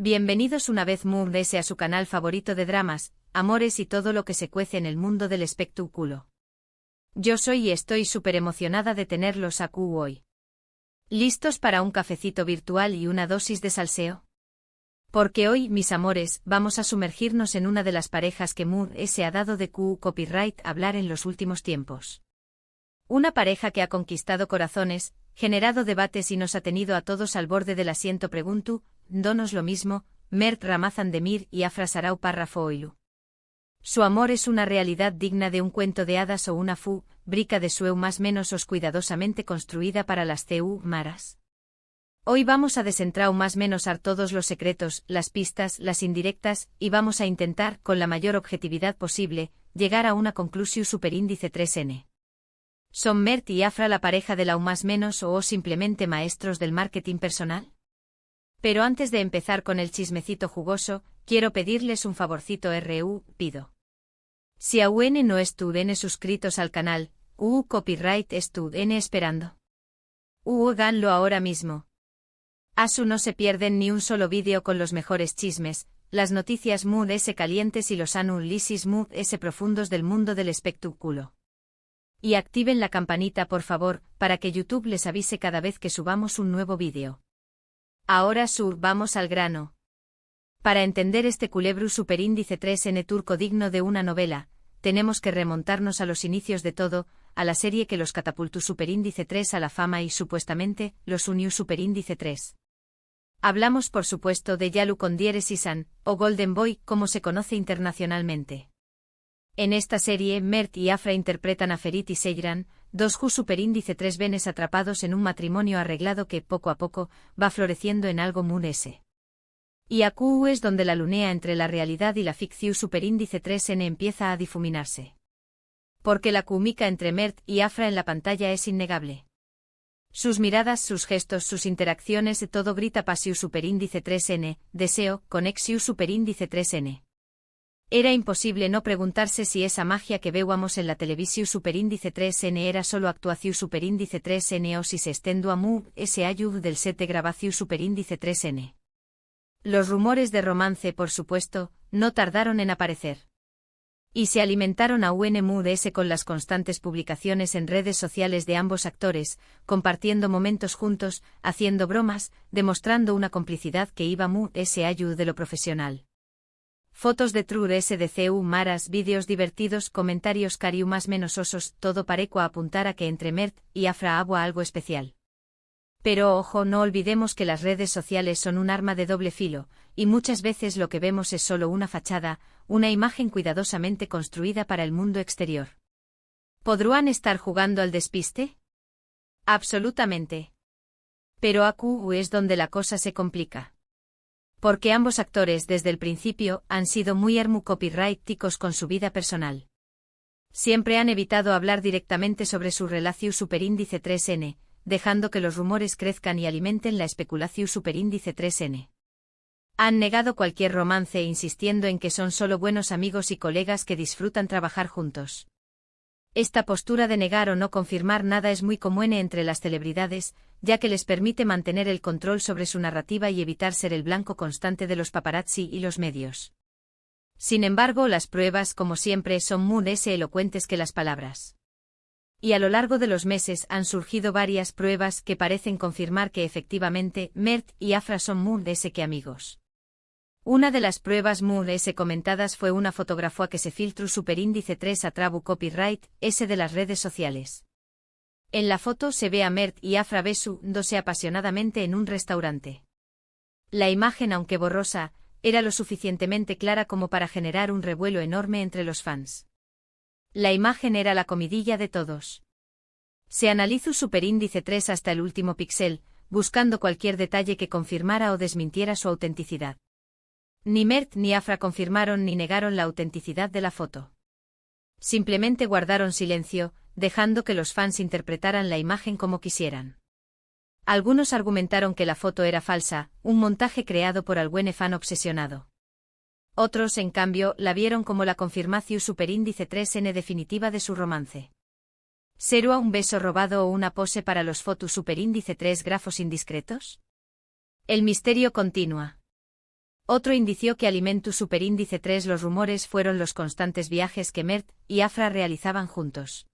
Bienvenidos una vez más a su canal favorito de dramas, amores y todo lo que se cuece en el mundo del espectáculo. Yo soy y estoy súper emocionada de tenerlos aquí hoy. ¿Listos para un cafecito virtual y una dosis de salseo? Porque hoy, mis amores, vamos a sumergirnos en una de las parejas que se ha dado de copyright hablar en los últimos tiempos. Una pareja que ha conquistado corazones, generado debates y nos ha tenido a todos al borde del asiento. Pregunto, donos lo mismo, Mert Ramazan Demir y Afra Sarau Parrafoilu. Su amor es una realidad digna de un cuento de hadas o una brica de sueño más menos cuidadosamente construida para las maras. Hoy vamos a desentrar más menos todos los secretos, las pistas, las indirectas, y vamos a intentar, con la mayor objetividad posible, llegar a una conclusión superíndice 3N. ¿Son Mert y Afra la pareja de la más menos o simplemente maestros del marketing personal? Pero antes de empezar con el chismecito jugoso, quiero pedirles un favorcito pido. Si aún no estuvieron suscritos al canal, copyright estuvieron esperando. Háganlo ahora mismo. Asu no se pierden ni un solo vídeo con los mejores chismes, las noticias calientes y los análisis profundos del mundo del espectáculo. Y activen la campanita por favor, para que YouTube les avise cada vez que subamos un nuevo vídeo. Ahora vamos al grano. Para entender este culebro superíndice 3N turco digno de una novela, tenemos que remontarnos a los inicios de todo, a la serie que los catapultó superíndice 3 a la fama y supuestamente, los unió superíndice 3. Hablamos por supuesto de Yalu con San, o Golden Boy como se conoce internacionalmente. En esta serie, Mert y Afra interpretan a Ferit y Seyran, dos superíndice 3 venes atrapados en un matrimonio arreglado que, poco a poco, va floreciendo en algo S. Y aquí es donde la lunea entre la realidad y la ficción superíndice 3N empieza a difuminarse. Porque la química entre Mert y Afra en la pantalla es innegable. Sus miradas, sus gestos, sus interacciones, todo grita pasiu superíndice 3N, deseo, conexiu superíndice 3N. Era imposible no preguntarse si esa magia que veíamos en la televisión superíndice 3N era solo actuación superíndice 3N o si se extendió a ese ayud del set de grabación superíndice 3N. Los rumores de romance, por supuesto, no tardaron en aparecer. Y se alimentaron a UNMUDS con las constantes publicaciones en redes sociales de ambos actores, compartiendo momentos juntos, haciendo bromas, demostrando una complicidad que iba ese ayud de lo profesional. Fotos de True SDCU maras, vídeos divertidos, comentarios cariu más menos osos, todo pareco a apuntar a que entre Mert y Afra había algo especial. Pero ojo, no olvidemos que las redes sociales son un arma de doble filo, y muchas veces lo que vemos es solo una fachada, una imagen cuidadosamente construida para el mundo exterior. ¿Podrán estar jugando al despiste? Absolutamente. Pero aquí es donde la cosa se complica. Porque ambos actores desde el principio han sido muy copyrighticos con su vida personal. Siempre han evitado hablar directamente sobre su relación superíndice 3N, dejando que los rumores crezcan y alimenten la especulación superíndice 3N. Han negado cualquier romance insistiendo en que son solo buenos amigos y colegas que disfrutan trabajar juntos. Esta postura de negar o no confirmar nada es muy común entre las celebridades, ya que les permite mantener el control sobre su narrativa y evitar ser el blanco constante de los paparazzi y los medios. Sin embargo, las pruebas, como siempre, son muy elocuentes que las palabras. Y a lo largo de los meses han surgido varias pruebas que parecen confirmar que efectivamente Mert y Afra son muy que amigos. Una de las pruebas muy comentadas fue una fotografía que se filtró superíndice 3 a trabu copyright, de las redes sociales. En la foto se ve a Mert y Afra besándose apasionadamente en un restaurante. La imagen, aunque borrosa, era lo suficientemente clara como para generar un revuelo enorme entre los fans. La imagen era la comidilla de todos. Se analizó superíndice 3 hasta el último píxel, buscando cualquier detalle que confirmara o desmintiera su autenticidad. Ni Mert ni Afra confirmaron ni negaron la autenticidad de la foto. Simplemente guardaron silencio, dejando que los fans interpretaran la imagen como quisieran. Algunos argumentaron que la foto era falsa, un montaje creado por algún fan obsesionado. Otros, en cambio, la vieron como la confirmación superíndice 3N definitiva de su romance. ¿Será un beso robado o una pose para los fotos superíndice 3 grafos indiscretos? El misterio continúa. Otro indicio que alimentó superíndice 3 los rumores fueron los constantes viajes que Mert y Afra realizaban juntos.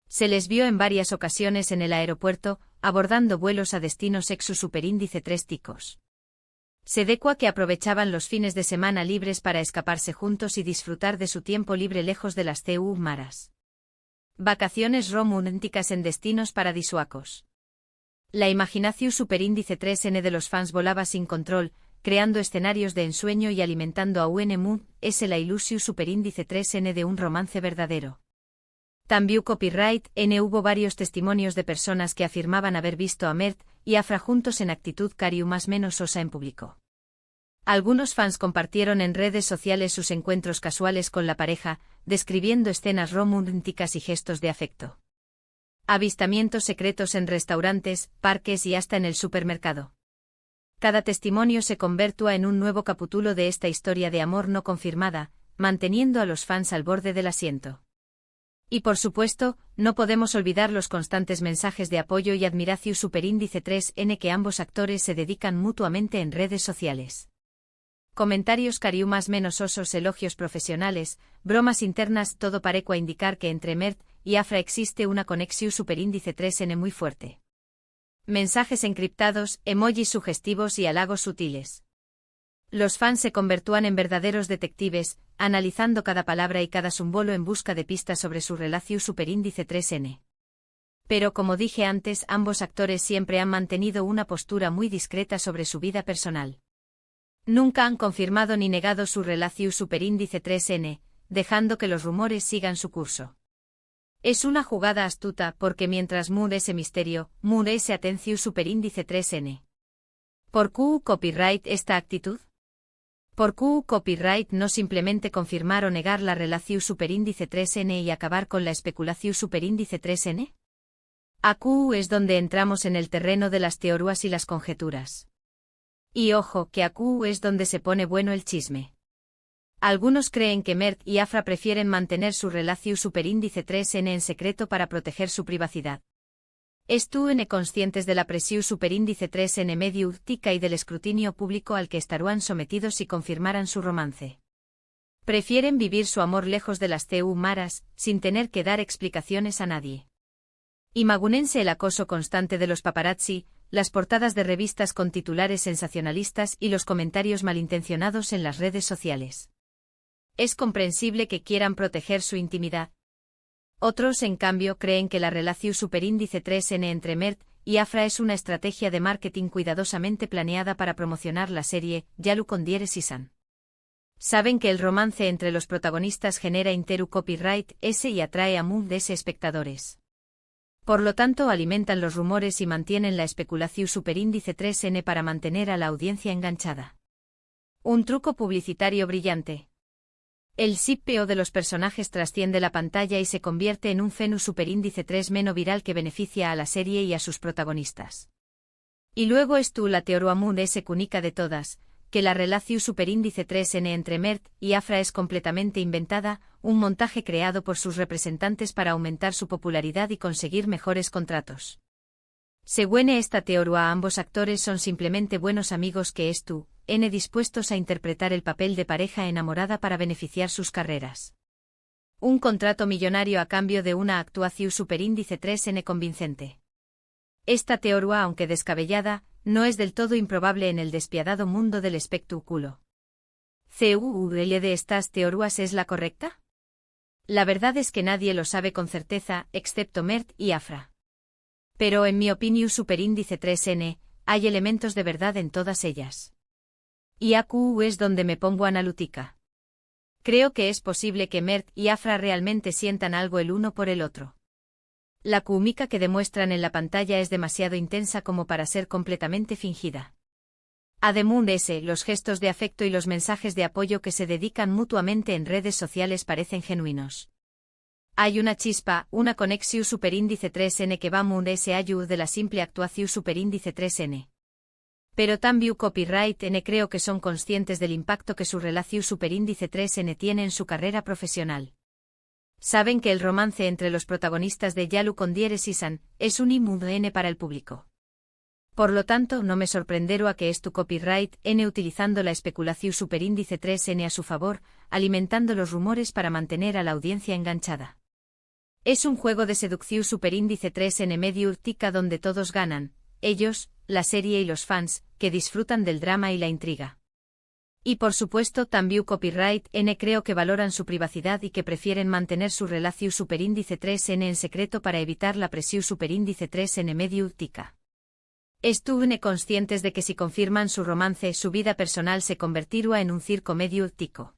Se les vio en varias ocasiones en el aeropuerto, abordando vuelos a destinos ex su superíndice 3 ticos. Se decua que aprovechaban los fines de semana libres para escaparse juntos y disfrutar de su tiempo libre lejos de las CU maras. Vacaciones románticas en destinos paradisuacos. La imaginación superíndice 3N de los fans volaba sin control, creando escenarios de ensueño y alimentando a UNM, es la ilusión superíndice 3N de un romance verdadero. También copyright N hubo varios testimonios de personas que afirmaban haber visto a Mert y Afra juntos en actitud cariu más menos osa en público. Algunos fans compartieron en redes sociales sus encuentros casuales con la pareja, describiendo escenas románticas y gestos de afecto. Avistamientos secretos en restaurantes, parques y hasta en el supermercado. Cada testimonio se convirtió en un nuevo capítulo de esta historia de amor no confirmada, manteniendo a los fans al borde del asiento. Y por supuesto, no podemos olvidar los constantes mensajes de apoyo y admiración superíndice 3N que ambos actores se dedican mutuamente en redes sociales. Comentarios cariu más menos osos, elogios profesionales, bromas internas, todo parece indicar que entre Mert y Afra existe una conexión superíndice 3N muy fuerte. Mensajes encriptados, emojis sugestivos y halagos sutiles. Los fans se convirtúan en verdaderos detectives, analizando cada palabra y cada símbolo en busca de pistas sobre su relación superíndice 3N. Pero como dije antes, ambos actores siempre han mantenido una postura muy discreta sobre su vida personal. Nunca han confirmado ni negado su relación superíndice 3N, dejando que los rumores sigan su curso. Es una jugada astuta porque mientras Mood ese misterio, Mood ese atención superíndice 3N. ¿Por qué copyright esta actitud? ¿Por qué copyright no simplemente confirmar o negar la relación superíndice 3N y acabar con la especulación superíndice 3N? Aquí es donde entramos en el terreno de las teorías y las conjeturas. Y ojo, que aquí es donde se pone bueno el chisme. Algunos creen que Mert y Afra prefieren mantener su relación superíndice 3N en secreto para proteger su privacidad. Estúen conscientes de la presión superíndice 3N mediática y del escrutinio público al que estarían sometidos si confirmaran su romance. Prefieren vivir su amor lejos de las CU maras, sin tener que dar explicaciones a nadie. Imagúnense el acoso constante de los paparazzi, las portadas de revistas con titulares sensacionalistas y los comentarios malintencionados en las redes sociales. Es comprensible que quieran proteger su intimidad. Otros, en cambio, creen que la relación superíndice 3N entre Mert y Afra es una estrategia de marketing cuidadosamente planeada para promocionar la serie Yalu con Season. Saben que el romance entre los protagonistas genera interu copyright S y atrae a muchos espectadores. Por lo tanto, alimentan los rumores y mantienen la especulación superíndice 3N para mantener a la audiencia enganchada. Un truco publicitario brillante. El SIPPO de los personajes trasciende la pantalla y se convierte en un fenus superíndice 3 viral que beneficia a la serie y a sus protagonistas. Y luego es la teoría más única de todas, que la relación superíndice 3N entre Mert y Afra es completamente inventada, un montaje creado por sus representantes para aumentar su popularidad y conseguir mejores contratos. Según esta teoría, ambos actores son simplemente buenos amigos que dispuestos a interpretar el papel de pareja enamorada para beneficiar sus carreras. Un contrato millonario a cambio de una actuación superíndice 3N convincente. Esta teoría, aunque descabellada, no es del todo improbable en el despiadado mundo del espectáculo. ¿Cuál de estas teorías es la correcta? La verdad es que nadie lo sabe con certeza, excepto Mert y Afra. Pero en mi opinión superíndice 3N, hay elementos de verdad en todas ellas. Y aquí es donde me pongo analítica. Creo que es posible que Mert y Afra realmente sientan algo el uno por el otro. La química que demuestran en la pantalla es demasiado intensa como para ser completamente fingida. Además los gestos de afecto y los mensajes de apoyo que se dedican mutuamente en redes sociales parecen genuinos. Hay una chispa, una conexión superíndice 3N que va más allá de la simple actuación superíndice 3N. Pero también copyright N creo que son conscientes del impacto que su relación superíndice 3N tiene en su carrera profesional. Saben que el romance entre los protagonistas de Yalu con Season es un IMUN para el público. Por lo tanto, no me sorprenderá que es tu copyright n utilizando la especulación superíndice 3n a su favor, alimentando los rumores para mantener a la audiencia enganchada. Es un juego de seducción superíndice 3n medio tica donde todos ganan, ellos, la serie y los fans, que disfrutan del drama y la intriga. Y por supuesto también copyright n creo que valoran su privacidad y que prefieren mantener su relación superíndice 3n en secreto para evitar la presión superíndice 3n medio tica. Estuvne conscientes de que si confirman su romance, su vida personal se convertirá en un circo medio tico.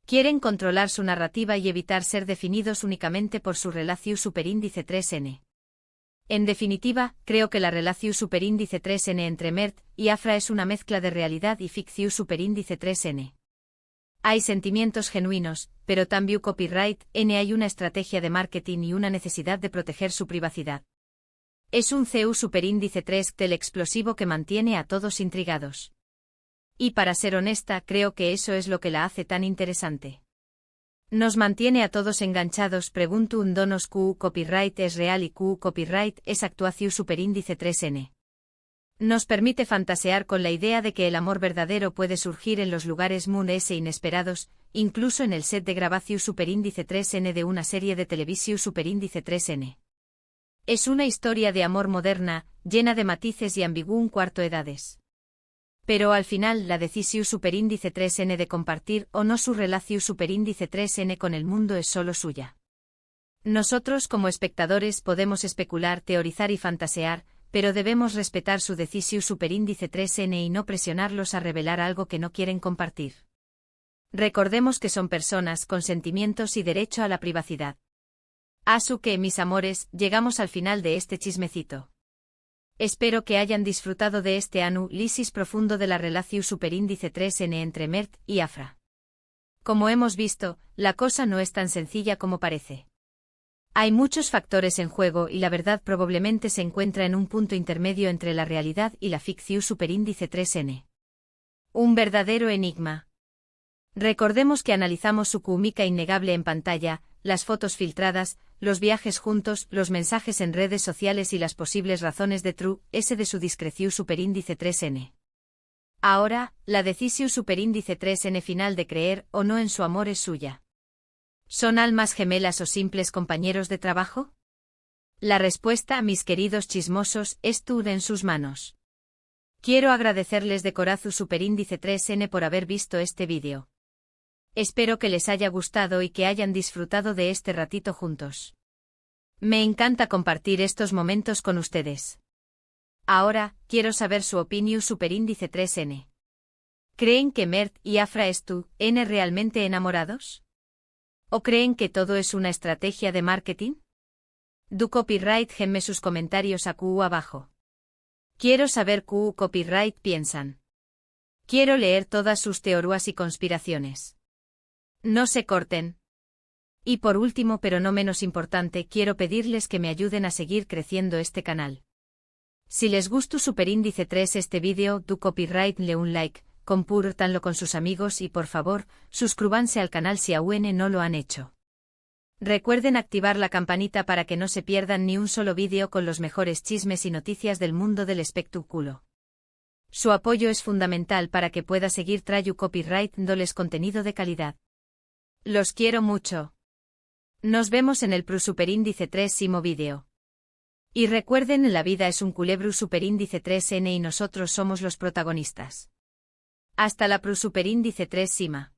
Quieren controlar su narrativa y evitar ser definidos únicamente por su relación superíndice 3n. En definitiva, creo que la relación superíndice 3n entre Mert y Afra es una mezcla de realidad y ficción superíndice 3n. Hay sentimientos genuinos, pero también copyright n hay una estrategia de marketing y una necesidad de proteger su privacidad. Es un CU superíndice 3 tel explosivo que mantiene a todos intrigados. Y para ser honesta, creo que eso es lo que la hace tan interesante. Nos mantiene a todos enganchados. Pregunto un donos Q copyright es real y Q copyright es actuación superíndice 3n. Nos permite fantasear con la idea de que el amor verdadero puede surgir en los lugares moon s inesperados, incluso en el set de grabación superíndice 3n de una serie de televisión superíndice 3n. Es una historia de amor moderna, llena de matices y ambigún cuarto edades. Pero al final la decisión superíndice 3n de compartir o no su relación superíndice 3n con el mundo es solo suya. Nosotros como espectadores podemos especular, teorizar y fantasear, pero debemos respetar su decisión superíndice 3n y no presionarlos a revelar algo que no quieren compartir. Recordemos que son personas con sentimientos y derecho a la privacidad. Asu que, mis amores, llegamos al final de este chismecito. Espero que hayan disfrutado de este análisis profundo de la relación superíndice 3n entre Mert y Afra. Como hemos visto, la cosa no es tan sencilla como parece. Hay muchos factores en juego y la verdad probablemente se encuentra en un punto intermedio entre la realidad y la ficción superíndice 3n. Un verdadero enigma. Recordemos que analizamos su química innegable en pantalla, las fotos filtradas, los viajes juntos, los mensajes en redes sociales y las posibles razones de True S de su discreción superíndice 3n. Ahora, la decisión superíndice 3n final de creer o no en su amor es suya. ¿Son almas gemelas o simples compañeros de trabajo? La respuesta, mis queridos chismosos, es en sus manos. Quiero agradecerles de corazón superíndice 3n por haber visto este vídeo. Espero que les haya gustado y que hayan disfrutado de este ratito juntos. Me encanta compartir estos momentos con ustedes. Ahora, quiero saber su opinión superíndice 3n. ¿Creen que Mert y Afra están realmente enamorados? ¿O creen que todo es una estrategia de marketing? Do copyright genme sus comentarios aquí abajo. Quiero saber qué copyright piensan. Quiero leer todas sus teorías y conspiraciones. No se corten. Y por último pero no menos importante, quiero pedirles que me ayuden a seguir creciendo este canal. Si les gustó superíndice 3 este vídeo, do copyright le un like, compártanlo con sus amigos y por favor, suscríbanse al canal si aún no lo han hecho. Recuerden activar la campanita para que no se pierdan ni un solo vídeo con los mejores chismes y noticias del mundo del espectáculo. Su apoyo es fundamental para que pueda seguir trayendo copyright dándoles contenido de calidad. Los quiero mucho. Nos vemos en el superíndice 3º vídeo. Y recuerden, la vida es un culebro superíndice 3n y nosotros somos los protagonistas. Hasta la superíndice 3 cima.